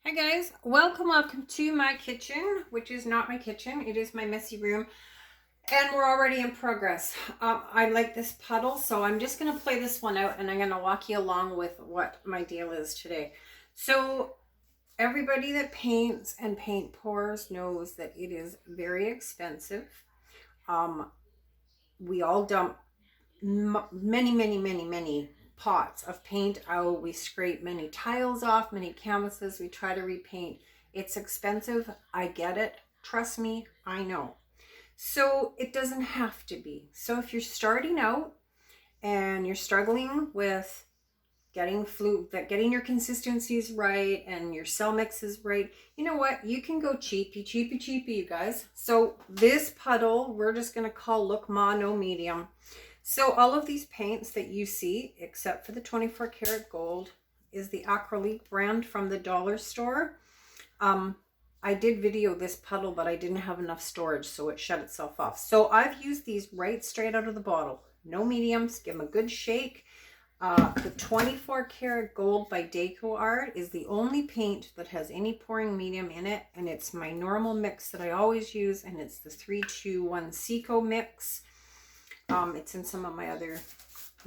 Hi guys, welcome to my kitchen, which is not my kitchen, it is my messy room, and we're already in progress. I like this puddle, so I'm just going to play this one out and I'm going to walk you along with what my deal is today. So everybody that paints and paint pours knows that it is very expensive. We all dump many pots of paint out. We scrape many tiles off, many canvases. We try to repaint. It's expensive. I get it. Trust me, I know. So it doesn't have to be. So if you're starting out and you're struggling with getting your consistencies right and your cell mixes right, you know what? You can go cheapy, you guys. So this puddle, we're just going to call Look Ma No Medium. So all of these paints that you see, except for the 24 karat gold, is the Acryliqe brand from the dollar store. I did video this puddle, but I didn't have enough storage, so it shut itself off. So I've used these right straight out of the bottle. No mediums, give them a good shake. The 24 karat gold by Deco Art is the only paint that has any pouring medium in it, and it's my normal mix that I always use, and it's the 3-2-1 Seco mix. It's in some of my other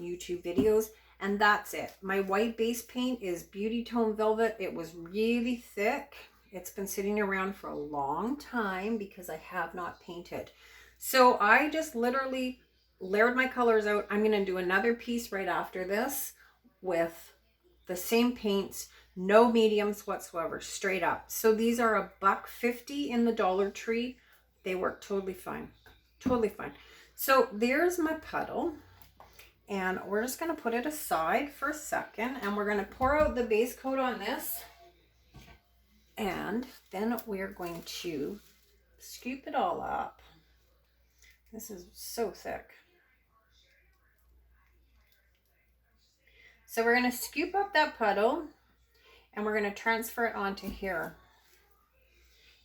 YouTube videos, and that's it. My white base paint is Beautitone Velvet. It was really thick. It's been sitting around for a long time because I have not painted. So I just literally layered my colors out. I'm going to do another piece right after this with the same paints, no mediums whatsoever, straight up. So these are $1.50 in the Dollar Tree. They work totally fine. Totally fine. So there's my puddle, and we're just going to put it aside for a second, and we're going to pour out the base coat on this, and then we're going to scoop it all up. This is so thick. So we're going to scoop up that puddle, and we're going to transfer it onto here.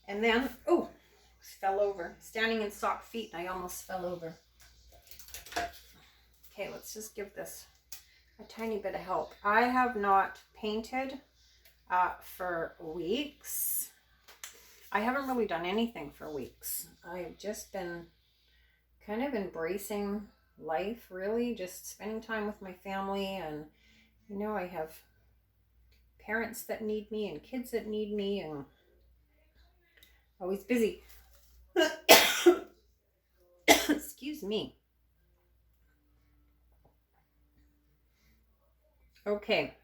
And then, oh, fell over. Standing in sock feet, and I almost fell over. Okay, let's just give this a tiny bit of help. I have not painted for weeks. I haven't really done anything for weeks. I've just been kind of embracing life, really, just spending time with my family, and you know, I have parents that need me and kids that need me, and always busy. Excuse me. Okay,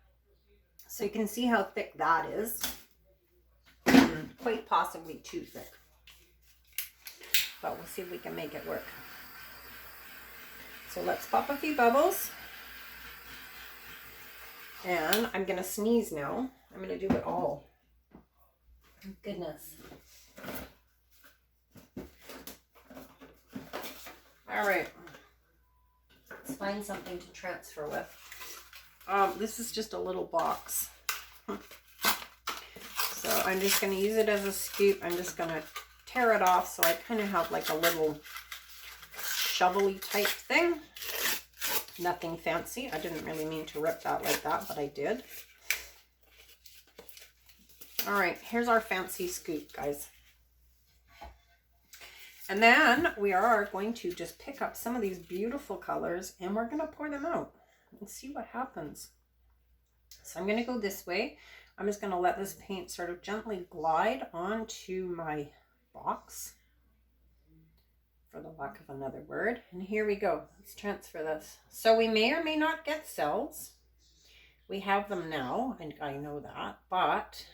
so you can see how thick that is. Quite possibly too thick, but we'll see if we can make it work. So let's pop a few bubbles, and I'm gonna sneeze now. I'm gonna do it all. Goodness. All right, let's find something to transfer with. This is just a little box. So I'm just going to use it as a scoop. I'm just going to tear it off, so I kind of have like a little shovel-y type thing. Nothing fancy. I didn't really mean to rip that like that, but I did. All right, here's our fancy scoop, guys. And then we are going to just pick up some of these beautiful colors, and we're going to pour them out and see what happens. So I'm going to go this way. I'm just going to let this paint sort of gently glide onto my box, for the lack of another word. And here we go. Let's transfer this. So we may or may not get cells. We have them now, and I know that, but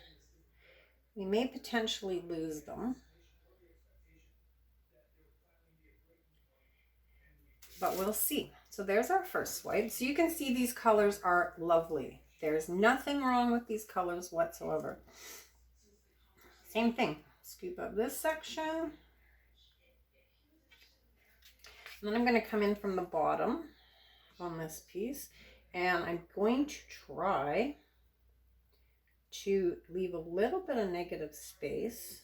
we may potentially lose them. But we'll see. So there's our first swipe. So you can see these colors are lovely. There's nothing wrong with these colors whatsoever. Same thing. Scoop up this section. And then I'm going to come in from the bottom on this piece. And I'm going to try to leave a little bit of negative space,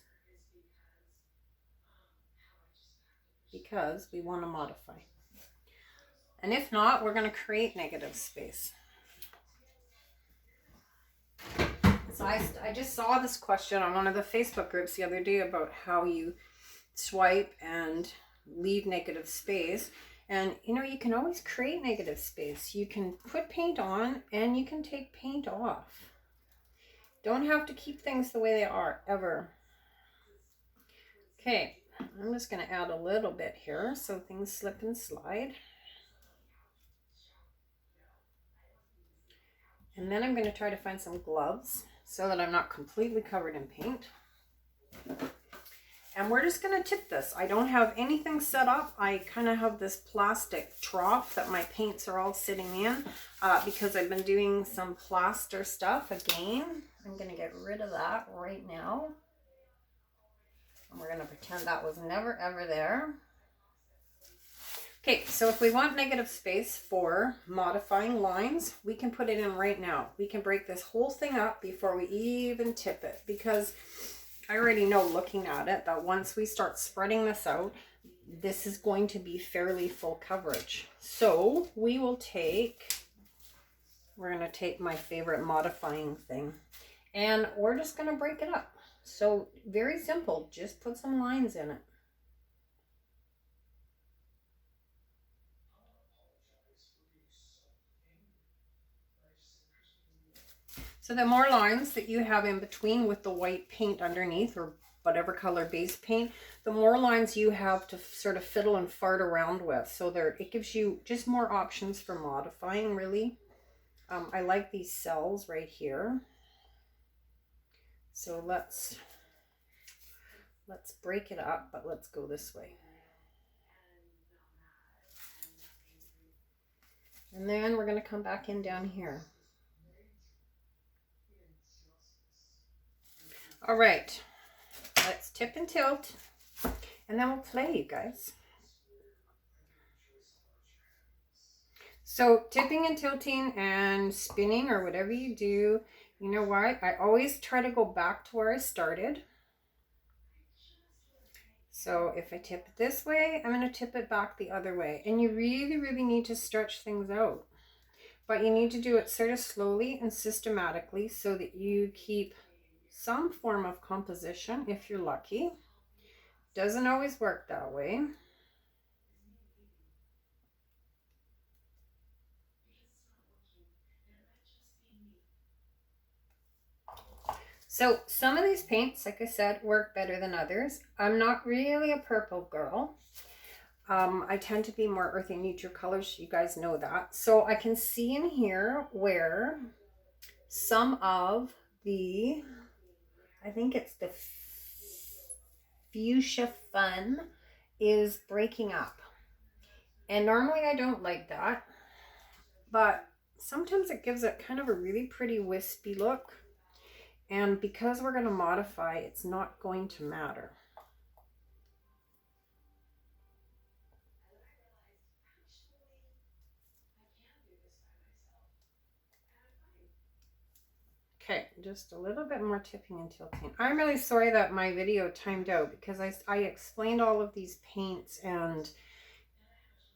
because we want to modify. And if not, we're going to create negative space. So I just saw this question on one of the Facebook groups the other day about how you swipe and leave negative space. And you know, you can always create negative space. You can put paint on and you can take paint off. Don't have to keep things the way they are, ever. Okay, I'm just going to add a little bit here so things slip and slide. And then I'm going to try to find some gloves so that I'm not completely covered in paint. And we're just going to tip this. I don't have anything set up. I kind of have this plastic trough that my paints are all sitting in because I've been doing some plaster stuff again. I'm going to get rid of that right now. And we're going to pretend that was never ever there. Okay, so if we want negative space for modifying lines, we can put it in right now. We can break this whole thing up before we even tip it, because I already know, looking at it, that once we start spreading this out, this is going to be fairly full coverage. So we're going to take my favorite modifying thing, and we're just going to break it up. So very simple, just put some lines in it. So the more lines that you have in between with the white paint underneath, or whatever color base paint, the more lines you have to sort of fiddle and fart around with. So it gives you just more options for modifying, really. I like these cells right here. So let's break it up, but let's go this way. And then we're going to come back in down here. All right, let's tip and tilt, and then we'll play, you guys. So tipping and tilting and spinning, or whatever you do, you know what? I always try to go back to where I started. So if I tip it this way, I'm going to tip it back the other way. And you really, really need to stretch things out. But you need to do it sort of slowly and systematically so that you keep some form of composition if you're lucky. Doesn't always work that way. So some of these paints, like I said, work better than others. I'm not really a purple girl. I tend to be more earthy, neutral colors. You guys know that. So I can see in here where some of the, I think it's the Fuchsia Fun, is breaking up. And normally I don't like that, but sometimes it gives it kind of a really pretty wispy look. And because we're going to modify, it's not going to matter. Okay, just a little bit more tipping and tilting. I'm really sorry that my video timed out, because I explained all of these paints and,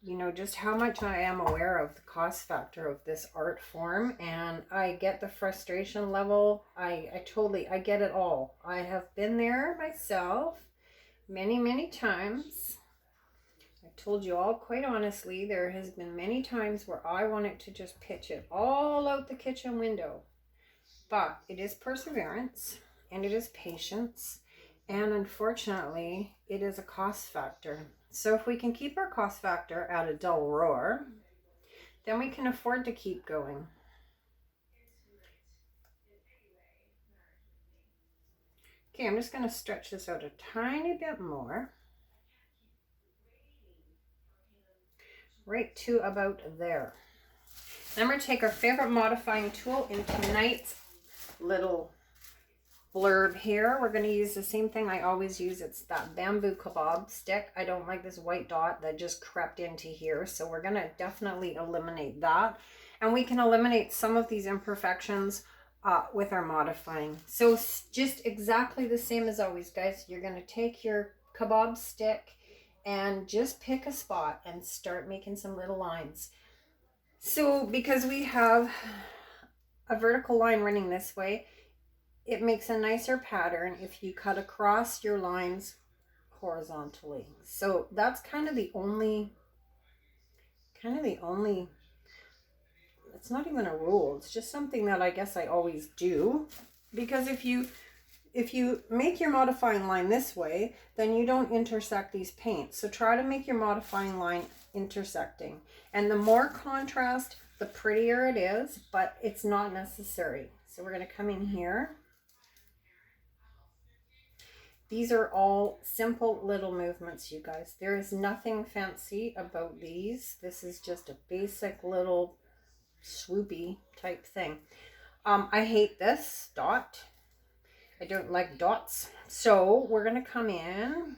you know, just how much I am aware of the cost factor of this art form, and I get the frustration level. I get it all. I have been there myself many, many times. I told you all quite honestly, there has been many times where I wanted to just pitch it all out the kitchen window. But it is perseverance, and it is patience, and unfortunately, it is a cost factor. So if we can keep our cost factor at a dull roar, then we can afford to keep going. Okay, I'm just going to stretch this out a tiny bit more. Right to about there. Then we're going to take our favorite modifying tool in tonight's little blurb here. We're going to use the same thing I always use. It's that bamboo kebab stick. I don't like this white dot that just crept into here, so we're going to definitely eliminate that. And we can eliminate some of these imperfections with our modifying. So just exactly the same as always, guys. You're going to take your kebab stick and just pick a spot and start making some little lines. So because we have a vertical line running this way, it makes a nicer pattern if you cut across your lines horizontally. So that's kind of the only, it's not even a rule. It's just something that I guess I always do. Because if you make your modifying line this way, then you don't intersect these paints. So try to make your modifying line intersecting. And the more contrast, the prettier it is, but it's not necessary. So we're going to come in here. These are all simple little movements, you guys. There is nothing fancy about these. This is just a basic little swoopy type thing. I hate this dot. I don't like dots. So we're going to come in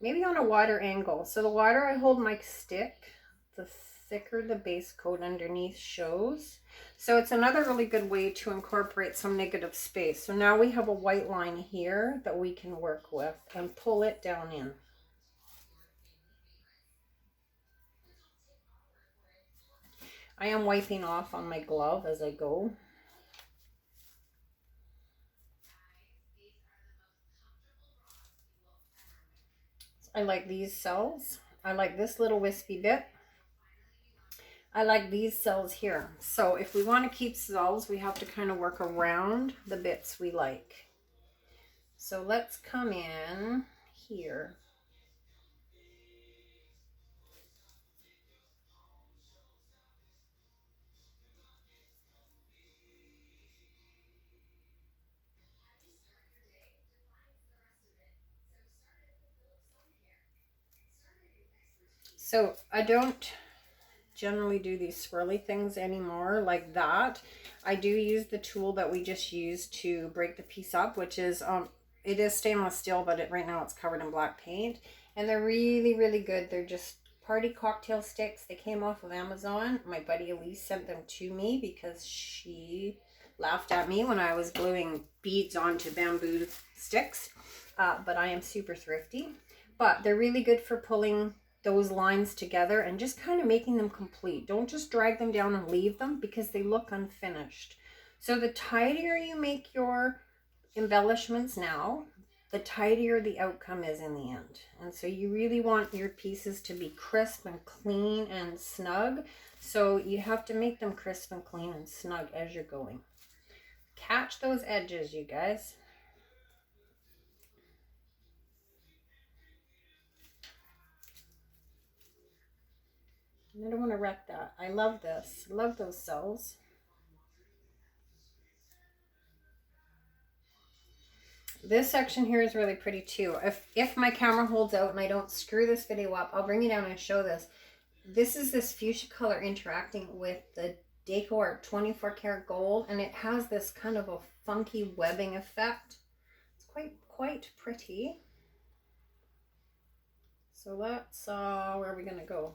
maybe on a wider angle. So the wider I hold my stick, the thicker the base coat underneath shows. So it's another really good way to incorporate some negative space. So now we have a white line here that we can work with and pull it down in. I am wiping off on my glove as I go. I like these cells. I like this little wispy bit. I like these cells here. So if we want to keep cells, we have to kind of work around the bits we like. So let's come in here. So I don't generally do these swirly things anymore like that. I do use the tool that we just used to break the piece up, which is it is stainless steel, but right now it's covered in black paint, and they're really, really good. They're just party cocktail sticks. They came off of Amazon. My buddy Elise sent them to me because she laughed at me when I was gluing beads onto bamboo sticks, but I am super thrifty. But they're really good for pulling those lines together and just kind of making them complete. Don't just drag them down and leave them because they look unfinished. So the tidier you make your embellishments now, the tidier the outcome is in the end. And so you really want your pieces to be crisp and clean and snug. So you have to make them crisp and clean and snug as you're going. Catch those edges, you guys. I don't want to wreck that. I love this. I love those cells. This section here is really pretty too. If my camera holds out and I don't screw this video up, I'll bring you down and show this. This is this fuchsia color interacting with the Decor 24 karat gold, and it has this kind of a funky webbing effect. It's quite pretty. So let's, where are we gonna go?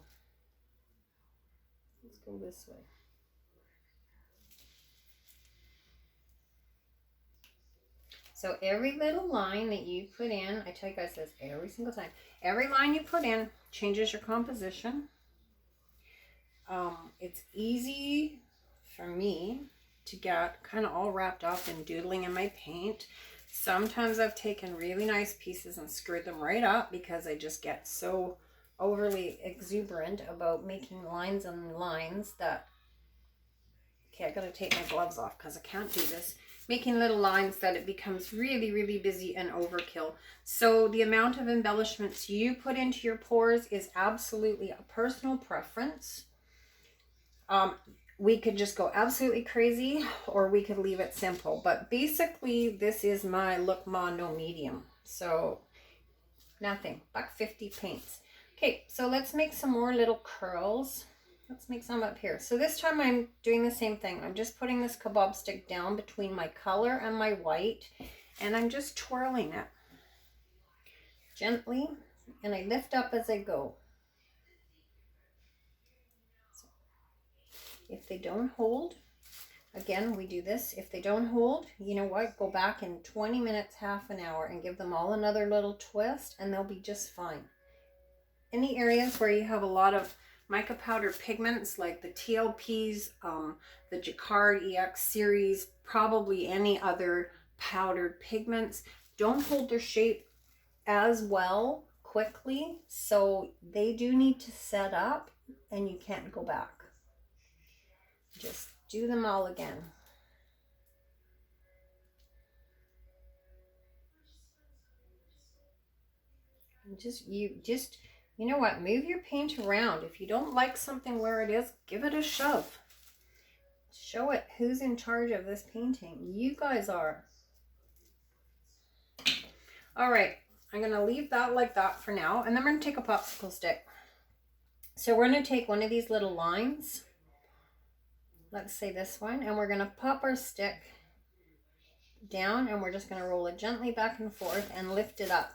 Let's go this way. So every little line that you put in, I tell you guys this every single time, every line you put in changes your composition. It's easy for me to get kind of all wrapped up in doodling in my paint. Sometimes I've taken really nice pieces and screwed them right up because I just get so overly exuberant about making lines and lines that, okay, I gotta take my gloves off because I can't do this. Making little lines that it becomes really, really busy and overkill. So the amount of embellishments you put into your pours is absolutely a personal preference. We could just go absolutely crazy or we could leave it simple. But basically, this is my Look Ma No medium. So nothing, $1.50 paints. Okay, so let's make some more little curls. Let's make some up here. So this time I'm doing the same thing. I'm just putting this kebab stick down between my color and my white, and I'm just twirling it gently, and I lift up as I go. So if they don't hold, again, we do this. If they don't hold, you know what? Go back in 20 minutes, half an hour, and give them all another little twist, and they'll be just fine. Any areas where you have a lot of mica powder pigments like the TLPs, the Jacquard EX series, probably any other powdered pigments don't hold their shape as well quickly, so they do need to set up and you can't go back. Just do them all again. You know what, move your paint around. If you don't like something where it is, give it a shove. Show it who's in charge of this painting. You guys are. All right, I'm gonna leave that like that for now, and then we're gonna take a popsicle stick. So we're gonna take one of these little lines, let's say this one, and we're gonna pop our stick down, and we're just gonna roll it gently back and forth and lift it up.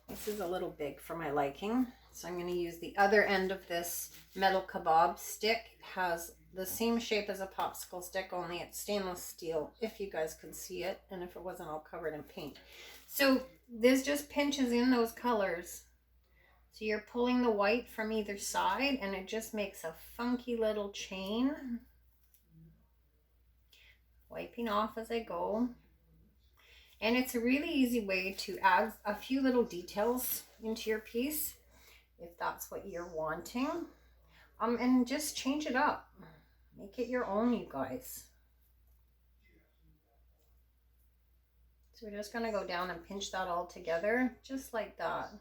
This is a little big for my liking, so I'm gonna use the other end of this metal kebab stick. It has the same shape as a popsicle stick, only it's stainless steel, if you guys could see it, and if it wasn't all covered in paint. So this just pinches in those colors. So you're pulling the white from either side, and it just makes a funky little chain. Wiping off as I go. And it's a really easy way to add a few little details into your piece, if that's what you're wanting. And just change it up. Make it your own, you guys. So we're just gonna go down and pinch that all together, just like that.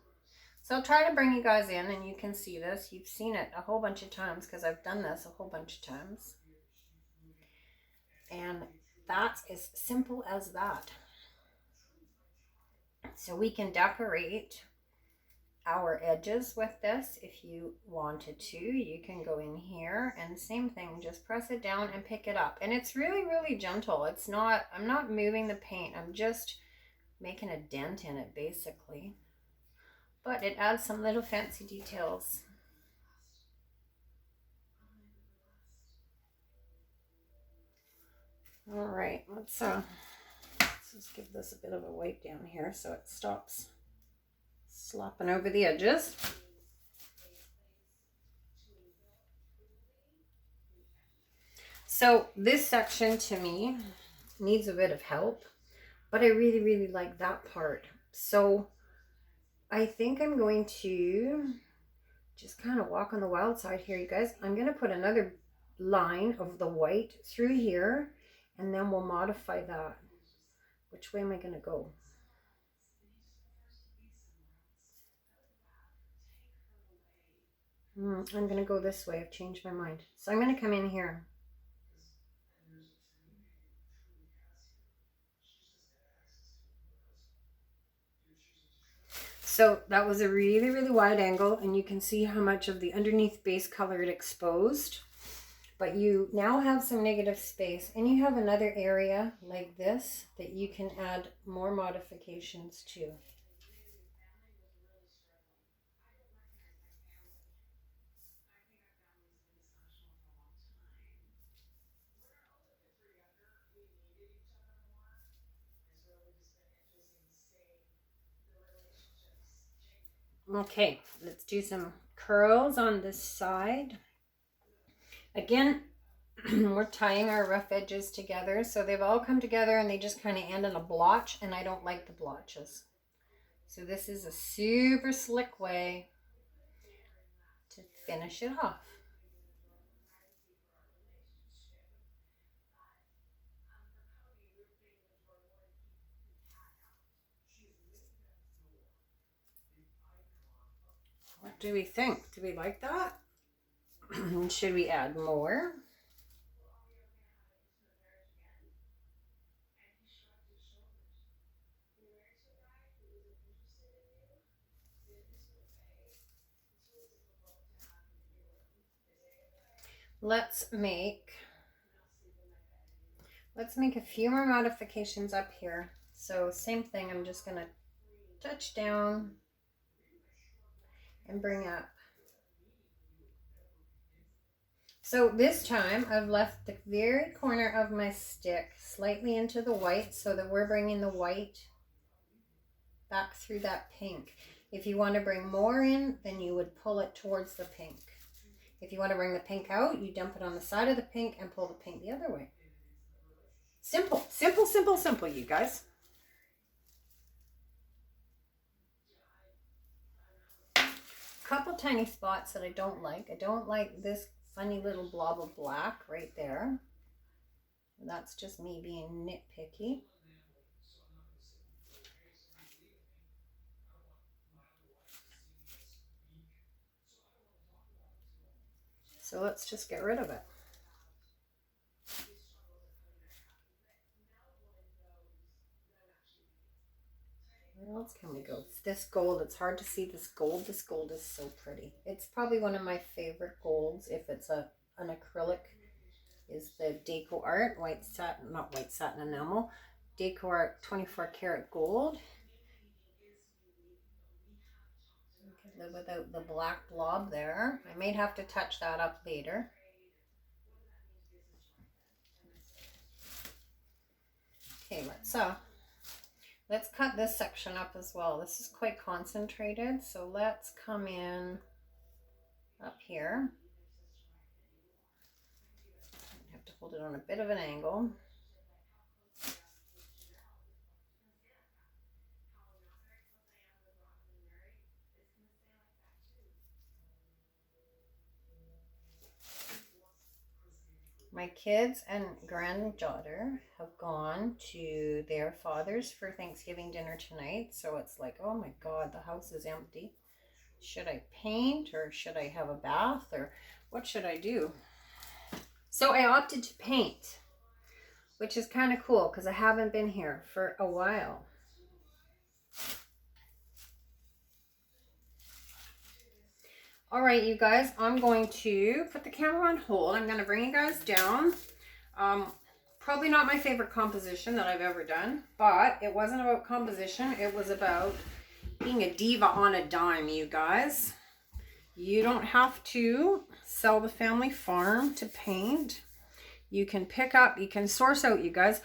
So I'll try to bring you guys in and you can see this. You've seen it a whole bunch of times because I've done this a whole bunch of times. And that's as simple as that. So we can decorate our edges with this if you wanted to. You can go in here and same thing, just press it down and pick it up. And it's really, really gentle. It's not, I'm not moving the paint. I'm just making a dent in it basically. But it adds some little fancy details. All right, let's just give this a bit of a wipe down here so it stops slopping over the edges. So this section to me needs a bit of help, but I really, really like that part. So I think I'm going to just kind of walk on the wild side here, you guys. I'm going to put another line of the white through here, and then we'll modify that. Which way am I going to go? I'm going to go this way. I've changed my mind. So I'm going to come in here. So that was a really, really wide angle, and you can see how much of the underneath base color it exposed. But you now have some negative space, and you have another area like this that you can add more modifications to. Okay, let's do some curls on this side. Again, we're tying our rough edges together, so they've all come together and they just kind of end in a blotch, and I don't like the blotches. So this is a super slick way to finish it off. What do we think? Do we like that? Should we add more? Let's make a few more modifications up here. So same thing, I'm just gonna touch down and bring up. So this time I've left the very corner of my stick slightly into the white so that we're bringing the white back through that pink. If you want to bring more in, then you would pull it towards the pink. If you want to bring the pink out, you dump it on the side of the pink and pull the pink the other way. Simple, simple, simple, simple, you guys. couple tiny spots that I don't like. I don't like this funny little blob of black right there. That's just me being nitpicky. So let's just get rid of it. Where else can we go? It's this gold. It's hard to see this gold. This gold is so pretty. It's probably one of my favorite golds. If it's an acrylic, is the Deco Art white satin, not white satin enamel, Deco Art 24 karat gold. You could live without the black blob there. I may have to touch that up later. Okay, let's cut this section up as well. This is quite concentrated, so let's come in up here. I have to hold it on a bit of an angle. My kids and granddaughter have gone to their father's for Thanksgiving dinner tonight. So it's like, oh my God, the house is empty. Should I paint or should I have a bath or what should I do? So I opted to paint, which is kind of cool because I haven't been here for a while. All right, you guys, I'm going to put the camera on hold. I'm going to bring you guys down. Probably not my favorite composition that I've ever done, but it wasn't about composition. It was about being a diva on a dime, you guys. You don't have to sell the family farm to paint. You can pick up, you can source out, you guys.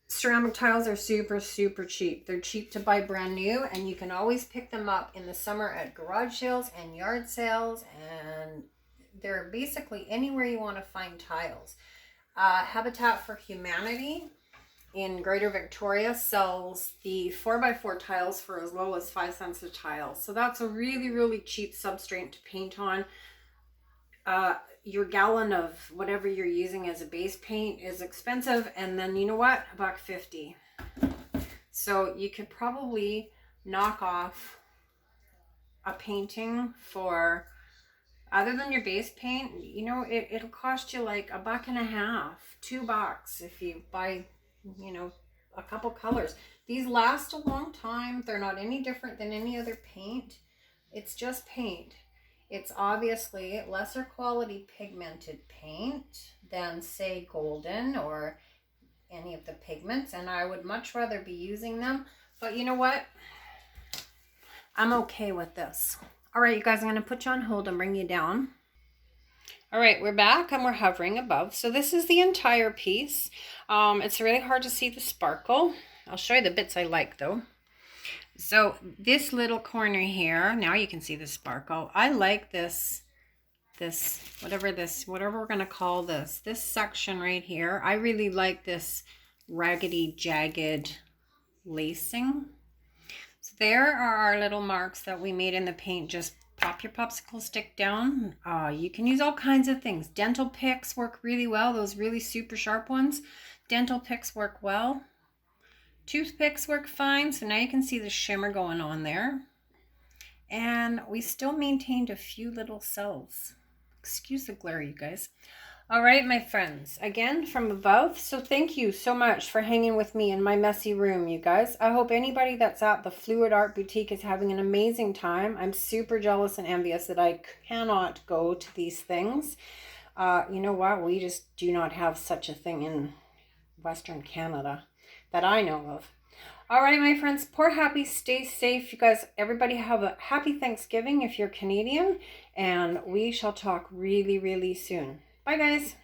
Ceramic tiles are super, super cheap. They're cheap to buy brand new, and you can always pick them up in the summer at garage sales and yard sales, and they're basically anywhere you want to find tiles. Habitat for Humanity in Greater Victoria sells the 4x4 tiles for as low as 5 cents a tile. So that's a really, really cheap substrate to paint on. Your gallon of whatever you're using as a base paint is expensive, and then you know what, $1.50. So you could probably knock off a painting for, other than your base paint, you know, it'll cost you like $1.50, $2 if you buy, you know, a couple colors. These last a long time. They're not any different than any other paint. It's just paint. It's obviously lesser quality pigmented paint than, say, golden or any of the pigments, and I would much rather be using them. But you know what? I'm okay with this. All right, you guys, I'm going to put you on hold and bring you down. All right, we're back and we're hovering above. So this is the entire piece. It's really hard to see the sparkle. I'll show you the bits I like, though. So this little corner here, now you can see the sparkle. I like this whatever we're going to call this section right here. I really like this raggedy, jagged lacing. So there are our little marks that we made in the paint. Just pop your popsicle stick down. You can use all kinds of things. Dental picks work really well. Those really super sharp ones. Dental picks work well. Toothpicks work fine. So now you can see the shimmer going on there. And we still maintained a few little cells. Excuse the glare, you guys. All right, my friends, again from above. So thank you so much for hanging with me in my messy room, you guys. I hope anybody that's at the Fluid Art Boutique is having an amazing time. I'm super jealous and envious that I cannot go to these things. You know what? We just do not have such a thing in Western Canada that I know of. All right, my friends, pour happy, stay safe. You guys, everybody have a happy Thanksgiving if you're Canadian, and we shall talk really, really soon. Bye, guys.